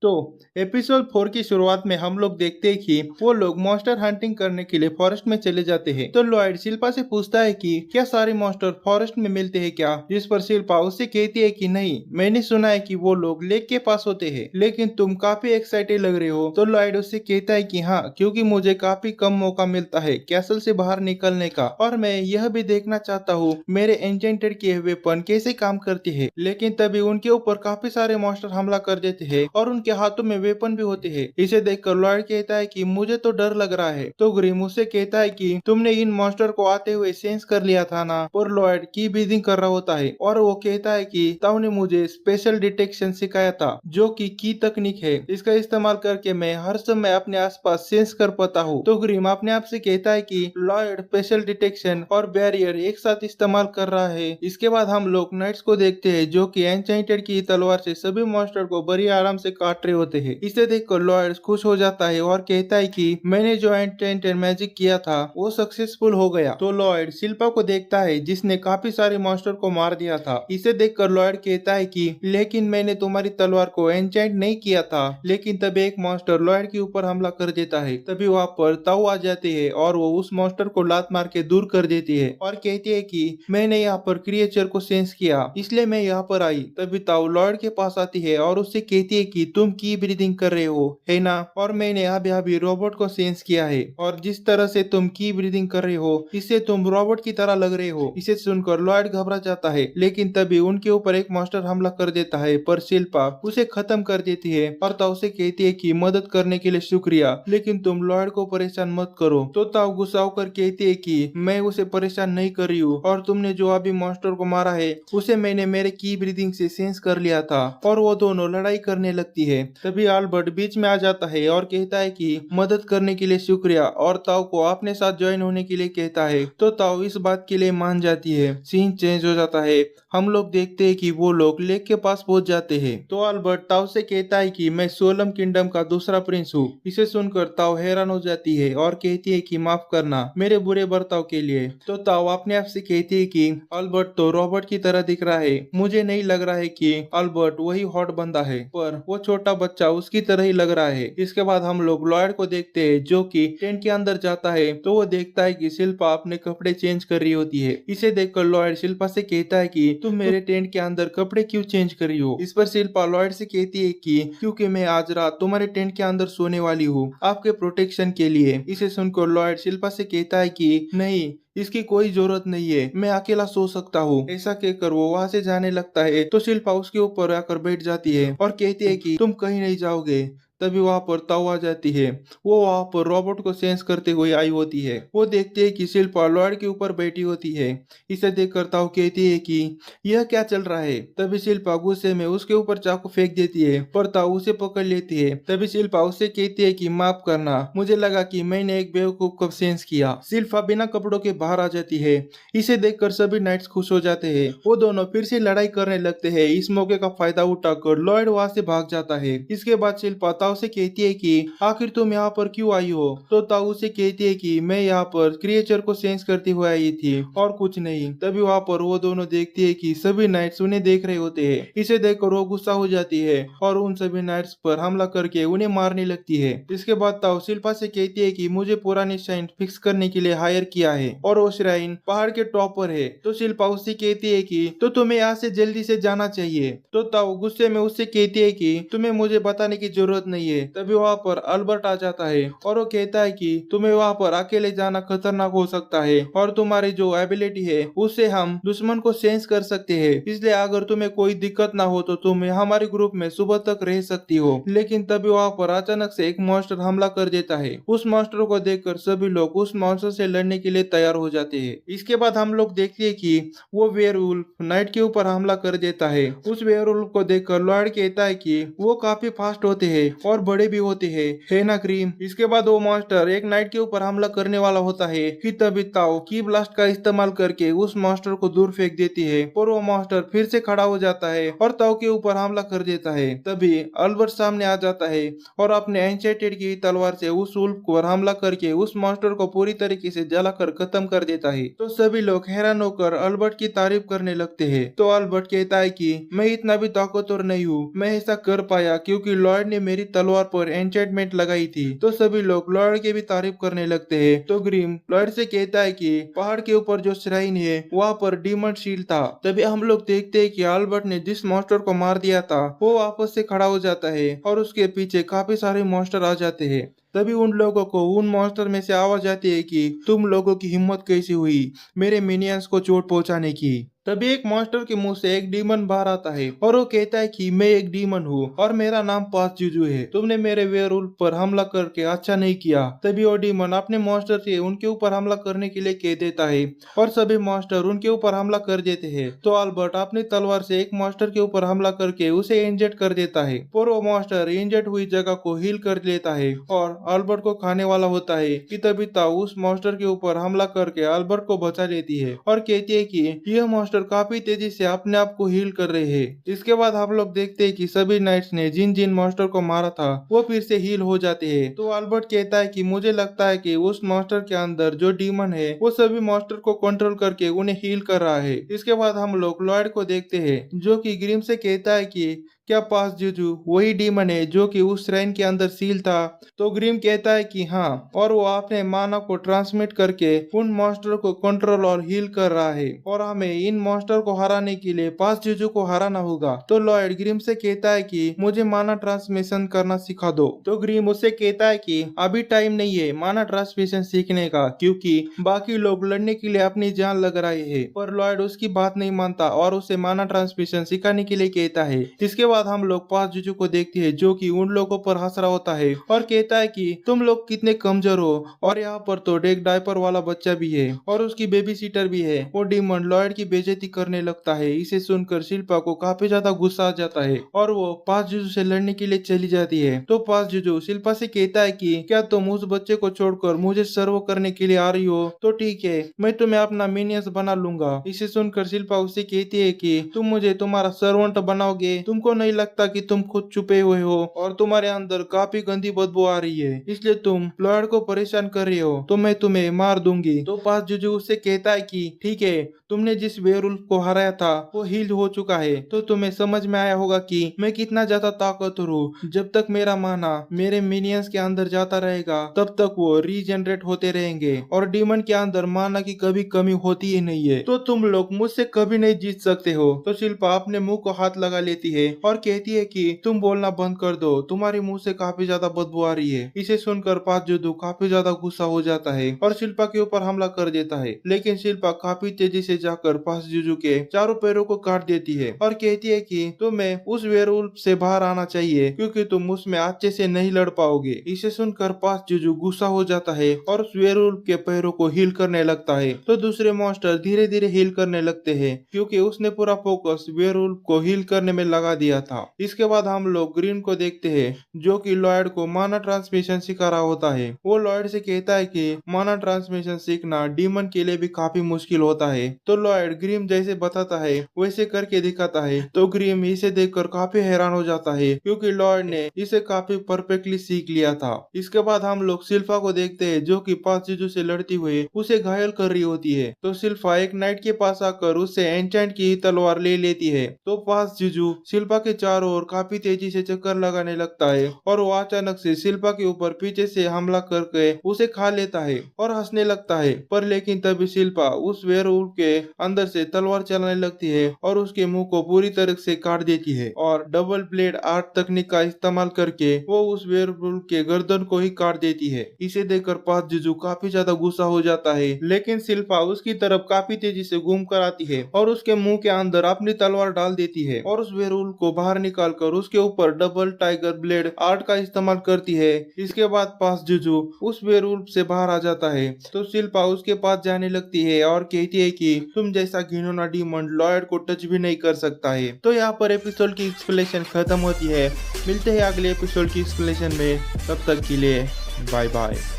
तो एपिसोड 4 की शुरुआत में हम लोग देखते हैं कि वो लोग मॉन्स्टर हंटिंग करने के लिए फॉरेस्ट में चले जाते हैं। तो लॉयड शिल्पा से पूछता है कि क्या सारे मॉन्स्टर फॉरेस्ट में मिलते हैं क्या, जिस पर शिल्पा उससे कहती है कि नहीं, मैंने सुना है कि वो लोग लेक के पास होते हैं, लेकिन तुम काफी एक्साइटेड लग रहे हो। तो लॉयड उससे कहता है कि हाँ, क्योंकि मुझे काफी कम मौका मिलता है कैसल से बाहर निकलने का, और मैं यह भी देखना चाहता हूँ मेरे एन्चेंटेड किए वेपन कैसे काम करते हैं। लेकिन तभी उनके ऊपर काफी सारे मॉन्स्टर हमला कर देते हैं और उनके हाथों में वेपन भी होते हैं। इसे देखकर लॉयड कहता है कि मुझे तो डर लग रहा है। तो ग्रिम उससे कहता है कि तुमने इन मॉन्स्टर को आते हुए सेंस कर लिया था ना। और लॉयड की ब्रीदिंग कर रहा होता है और वो कहता है कि ताऊ ने मुझे स्पेशल डिटेक्शन सिखाया था, जो की तकनीक है। इसका इस्तेमाल करके मैं हर समय अपने आसपास सेंस कर पाता हूँ। तो ग्रिम अपने आप से कहता है कि लॉयड स्पेशल डिटेक्शन और बैरियर एक साथ इस्तेमाल कर रहा है। इसके बाद हम लोग नाइट्स को देखते हैं, जो कि एन्चेंटेड की तलवार से सभी मॉन्स्टर को बड़ी आराम से काट रहे होते हैं। इसे देखकर लॉयड खुश हो जाता है और कहता है कि मैंने जो एन्चेंटेड मैजिक किया था वो सक्सेसफुल हो गया। तो लॉयड शिल्पा को देखता है, जिसने काफी सारे मॉन्स्टर को मार दिया था। इसे देखकर लॉयड कहता है कि लेकिन मैंने तुम्हारी तलवार को एन्चेंट नहीं किया था। लेकिन तभी एक मॉन्स्टर लॉयड के ऊपर हमला कर देता है। तभी वहाँ पर ताऊ आ जाती है और वो उस मॉन्स्टर को लात मार के दूर कर देती है और कहती है कि मैंने यहाँ पर क्रिएचर को सेंस किया, इसलिए मैं यहाँ पर आई। तभी ताऊ लॉयड के पास आती है और उससे कहती है कि तुम की ब्रीदिंग कर रहे हो है ना, और मैंने अभी रोबोट को सेंस किया है, और जिस तरह से तुम की ब्रीदिंग कर रहे हो इससे तुम रोबोट की तरह लग रहे हो। इसे सुनकर लॉयड घबरा जाता है, लेकिन तभी उनके ऊपर एक मॉन्स्टर हमला कर देता है, पर शिल्पा उसे खत्म कर देती है और ताऊ से कहती है कि मदद करने के लिए शुक्रिया, लेकिन तुम लॉयड को परेशान मत करो। तो ताऊ गुस्सा होकर कहती है कि मैं उसे परेशान नहीं कर रही हूँ, और तुमने जो अभी मॉन्स्टर को मारा है उसे मैंने मेरे की ब्रीदिंग से सेंस कर लिया था। और वो दोनों लड़ाई करने लगती है। तभी अल्बर्ट बीच में आ जाता है और कहता है कि मदद करने के लिए शुक्रिया, और ताऊ को अपने साथ ज्वाइन होने के लिए कहता है। तो ताऊ इस बात के लिए मान जाती है। सीन चेंज हो जाता है। हम लोग देखते हैं कि वो लोग लेक के पास पहुंच जाते हैं। तो अल्बर्ट ताऊ से कहता है कि मैं सोलम किंगडम का दूसरा प्रिंस हूँ। इसे सुनकर ताऊ हैरान हो जाती है और कहती है कि माफ करना मेरे बुरे बर्ताव के लिए। तो ताऊ अपने आप से कहती है कि अल्बर्ट तो रॉबर्ट की तरह दिख रहा है, मुझे नहीं लग रहा है कि अल्बर्ट वही हॉट बंदा है, पर वो छोटा बच्चा उसकी तरह ही लग रहा है। इसके बाद हम लोग लॉयड को देखते हैं, जो कि टेंट के अंदर जाता है। तो वो देखता है कि शिल्पा अपने कपड़े चेंज कर रही होती है। इसे देखकर लॉयड शिल्पा से कहता है कि तुम मेरे टेंट के अंदर कपड़े क्यों चेंज कर रही हो। इस पर शिल्पा लॉयड से कहती है कि क्योंकि मैं आज रात तुम्हारे टेंट के अंदर सोने वाली हूँ, आपके प्रोटेक्शन के लिए। इसे सुनकर लॉयड शिल्पा से कहता है कि नहीं, इसकी कोई जरूरत नहीं है, मैं अकेला सो सकता हूँ। ऐसा कहकर वो वहाँ से जाने लगता है। तो शिल्पा उसके ऊपर आकर बैठ जाती है और कहती है कि तुम कहीं नहीं जाओगे। तभी वहाँ पर ताऊ आ जाती है। वो वहाँ पर रोबोट को सेंस करते हुए आई होती है। वो देखती है कि शिल्पा लॉयड के ऊपर बैठी होती है। इसे देखकर ताऊ कहती है कि यह क्या चल रहा है। तभी शिल्पा गुस्से में उसके ऊपर चाकू फेंक देती है, पर ताऊ उसे पकड़ लेती है। तभी शिल्पा उससे कहती है कि माफ करना, मुझे लगा कि मैंने एक बेवकूफ को सेंस किया। शिल्पा बिना कपड़ों के बाहर आ जाती है। इसे देखकर सभी नाइट्स खुश हो जाते हैं। वो दोनों फिर से लड़ाई करने लगते हैं। इस मौके का फायदा उठाकर लॉयड वहाँ से भाग जाता है। इसके बाद शिल्पा ताऊ से कहती है कि आखिर तुम यहाँ पर क्यों आई हो। तो ताऊ से कहती है कि मैं यहाँ पर क्रिएचर को सेंस करती हुए आई थी और कुछ नहीं। तभी वहाँ पर वो दोनों देखती है कि सभी नाइट्स उन्हें देख रहे होते हैं। इसे देखकर वो गुस्सा हो जाती है और उन सभी नाइट्स पर हमला करके उन्हें मारने लगती है। इसके बाद ताऊ शिल्पा से कहती है कि मुझे पुरानी श्राइन फिक्स करने के लिए हायर किया है और वो श्राइन पहाड़ के टॉप पर है। तो शिल्पा उससे कहती है कि तो तुम्हें यहाँ से जल्दी से जाना चाहिए। तो ताऊ गुस्से में उससे कहती है कि तुम्हें मुझे बताने की जरूरत नहीं है। तभी वहाँ पर अल्बर्ट आ जाता है और वो कहता है कि तुम्हें वहाँ पर अकेले जाना खतरनाक हो सकता है, और तुम्हारी जो एबिलिटी है उससे हम दुश्मन को सेंस कर सकते हैं, इसलिए अगर तुम्हें कोई दिक्कत ना हो तो तुम हमारे ग्रुप में सुबह तक रह सकती हो। लेकिन तभी वहाँ पर अचानक से एक मॉन्स्टर हमला कर देता है। उस मॉन्स्टर को देखकर सभी लोग उस मॉन्स्टर से लड़ने के लिए तैयार हो जाते हैं। इसके बाद हम लोग देखते हैं कि वो वेयरवुल्फ नाइट के ऊपर हमला कर देता है। उस वेयरवुल्फ को देखकर लॉयड कहता है कि वो काफी फास्ट होते हैं और बड़े भी होते हैं, है ना क्रीम। इसके बाद वो मॉन्स्टर एक नाइट के ऊपर हमला करने वाला होता है कि तभी ताओ की ब्लास्ट का इस्तेमाल करके उस मॉन्स्टर को दूर फेंक देती है और वो मॉन्स्टर फिर से खड़ा हो जाता है और ताओ के ऊपर हमला कर देता है। तभी अल्बर्ट सामने आ जाता है और अपने एंचेंटेड की तलवार से उस वुल्फ पर हमला करके उस मॉन्स्टर को पूरी तरीके से जलाकर खत्म कर देता है। तो सभी लोग हैरान होकर अल्बर्ट की तारीफ करने लगते हैं। तो अल्बर्ट कहता है कि मैं इतना भी ताकतवर नहीं हूँ, मैं ऐसा कर पाया क्योंकि लॉयड ने मेरी तलवार पर एन्चेंटमेंट लगाई थी। तो सभी लोग लॉयड की भी तारीफ करने लगते हैं। तो ग्रिम लॉयड से कहता है कि पहाड़ के ऊपर जो श्राइन है वहाँ पर डीमन शील्ड था। तभी हम लोग देखते हैं कि अल्बर्ट ने जिस मॉन्स्टर को मार दिया था वो वापस से खड़ा हो जाता है और उसके पीछे काफी सारे मॉन्स्टर आ जाते हैं। तभी उन लोगों को उन मॉन्स्टर में से आवाज आती है कि तुम लोगों की हिम्मत कैसी हुई मेरे मिनियंस को चोट पहुंचाने की। तभी एक मॉन्स्टर के मुंह से एक डीमन बाहर आता है और वो कहता है कि मैं एक डीमन हूँ और मेरा नाम पास जुजू है। तुमने मेरे वेयरवुल्फ पर हमला करके अच्छा नहीं किया। तभी वो डीमन अपने मॉन्स्टर से उनके ऊपर हमला करने के लिए कह देता है और सभी मॉन्स्टर उनके ऊपर हमला कर देते हैं। तो अल्बर्ट अपनी तलवार से एक मॉन्स्टर के ऊपर हमला करके उसे इंजेक्ट कर देता है और वो मॉन्स्टर इंजेक्ट हुई जगह को हील कर लेता है और अल्बर्ट को खाने वाला होता है कि तभी ताऊ उस मॉन्स्टर के ऊपर हमला करके अल्बर्ट को बचा लेती है और कहती है कि यह मॉन्स्टर काफी तेजी से अपने आप को हील कर रहे हैं। इसके बाद हम लोग देखते हैं कि सभी नाइट्स ने जिन जिन मॉन्स्टर को मारा था वो फिर से हील हो जाते हैं। तो अल्बर्ट कहता है कि मुझे लगता है कि उस मॉन्स्टर के अंदर जो डीमन है वो सभी मॉन्स्टर को कंट्रोल करके उन्हें हील कर रहा है। इसके बाद हम लोग लॉयड को देखते हैं जो कि ग्रिम से कहता है कि क्या पास जुजू वही डीमन है जो कि उस श्राइन के अंदर सील था। तो ग्रिम कहता है कि हाँ, और वो अपने माना को ट्रांसमिट करके उन मॉन्स्टर को कंट्रोल और हील कर रहा है और हमें इन मॉन्स्टर को हराने के लिए पास जुजू को हराना होगा। तो लॉयड ग्रिम से कहता है कि मुझे माना ट्रांसमिशन करना सिखा दो। तो ग्रिम उससे कहता है कि अभी टाइम नहीं है माना ट्रांसमिशन सीखने का क्योंकि बाकी लोग लड़ने के लिए अपनी जान लग रहे हैं। पर लॉयड उसकी बात नहीं मानता और उसे माना ट्रांसमिशन सिखाने के लिए कहता है। इसके बाद हम लोग पास जुजू को देखते हैं जो कि उन लोगों पर हंस रहा होता है और कहता है कि तुम लोग कितने कमजोर हो और यहाँ पर तो एक डायपर वाला बच्चा भी है और उसकी बेबी सीटर भी है। वो डीमन लॉयड की बेइज्जती करने लगता है। इसे सुनकर शिल्पा को काफी ज्यादा गुस्सा आ जाता है और वो पास जुजू से लड़ने के लिए चली जाती है। तो पास जुजू शिल्पा से कहता है कि क्या तुम उस बच्चे को छोड़कर मुझे सर्व करने के लिए आ रही हो तो ठीक है, मैं तुम्हें अपना मिनियंस बना लूंगा। इसे सुनकर शिल्पा उससे कहती है कि तुम मुझे तुम्हारा सर्वेंट बनाओगे, तुमको नहीं लगता कि तुम खुद छुपे हुए हो और तुम्हारे अंदर काफी गंदी बदबू आ रही है, इसलिए तुम लॉयड को परेशान कर रही हो तो मैं तुम्हें मार दूंगी। तो पास जुजू उससे कहता है कि ठीक है, तुमने जिस वेयरवुल्फ को हराया था वो हील हो चुका है तो तुम्हें समझ में आया होगा कि मैं कितना ज्यादा ताकतवर हूँ। जब तक मेरा माना मेरे मिनियंस के अंदर जाता रहेगा तब तक वो रीजनरेट होते रहेंगे और डीमन के अंदर माना की कभी कमी होती ही नहीं है, तो तुम लोग मुझसे कभी नहीं जीत सकते हो। तो शिल्पा अपने मुंह को हाथ लगा लेती है और कहती है कि तुम बोलना बंद कर दो, तुम्हारे मुंह से काफी ज्यादा बदबू आ रही है। इसे सुनकर पास जुजू काफी ज्यादा गुस्सा हो जाता है और शिल्पा के ऊपर हमला कर देता है, लेकिन शिल्पा काफी तेजी से जाकर पास जुजू के चारों पैरों को काट देती है और कहती है कि तुम्हें उस वेयरवुल्फ से बाहर आना चाहिए क्योंकि तुम उसमें अच्छे से नहीं लड़ पाओगे। इसे सुनकर पास जुजू गुस्सा हो जाता है और उस वेयरवुल्फ के पैरों को हील करने लगता है। तो दूसरे मॉन्स्टर धीरे धीरे हील करने लगते हैं क्योंकि उसने पूरा फोकस वेयरवुल्फ को हील करने में लगा दिया था। इसके बाद हम लोग ग्रीन को देखते हैं जो कि लॉयड को माना ट्रांसमिशन सिखा रहा होता है। वो लॉयड से कहता है कि माना ट्रांसमिशन सीखना डीमन के लिए भी काफी मुश्किल होता है। तो लॉयड ग्रीम जैसे बताता है वैसे करके दिखाता है। तो ग्रीम इसे देखकर काफी हैरान हो जाता है क्योंकि लॉयड ने इसे काफी परफेक्टली सीख लिया था। इसके बाद हम लोग शिल्पा को देखते हैं जो कि पास जुजू से लड़ती हुई उसे घायल कर रही होती है। तो शिल्पा एक नाइट के पास आकर उससे एंचेंट की तलवार ले लेती है। तो पास जुजू शिल्पा के चारों ओर काफी तेजी से चक्कर लगाने लगता है और वो अचानक से शिल्पा के ऊपर पीछे से हमला करके उसे खा लेता है और हंसने लगता है। पर लेकिन तभी शिल्पा उस वेयरवुल्फ के अंदर से तलवार चलाने लगती है और उसके मुंह को पूरी तरह से काट देती है और डबल ब्लेड आर्ट तकनीक का इस्तेमाल करके वो उस वेयरवुल्फ के गर्दन को ही काट देती है। इसे देखकर पास जुजू काफी ज्यादा गुस्सा हो जाता है, लेकिन शिल्पा उसकी तरफ काफी तेजी से घूम कर आती है और उसके मुंह के अंदर अपनी तलवार डाल देती है और उस वेयरवुल्फ को बाहर निकाल कर उसके ऊपर डबल टाइगर ब्लेड आर्ट का इस्तेमाल करती है। इसके बाद पास जुजू उस वेयरवुल्फ से बाहर आ जाता है तो शिल्पा उसके पास जाने लगती है और कहती है कि तुम जैसा घिनौना डीमन लॉयड को टच भी नहीं कर सकता है। तो यहाँ पर एपिसोड की एक्सप्लेनेशन खत्म होती है। मिलते हैं अगले एपिसोड की एक्सप्लेनेशन में, तब तक के लिए बाय बाय।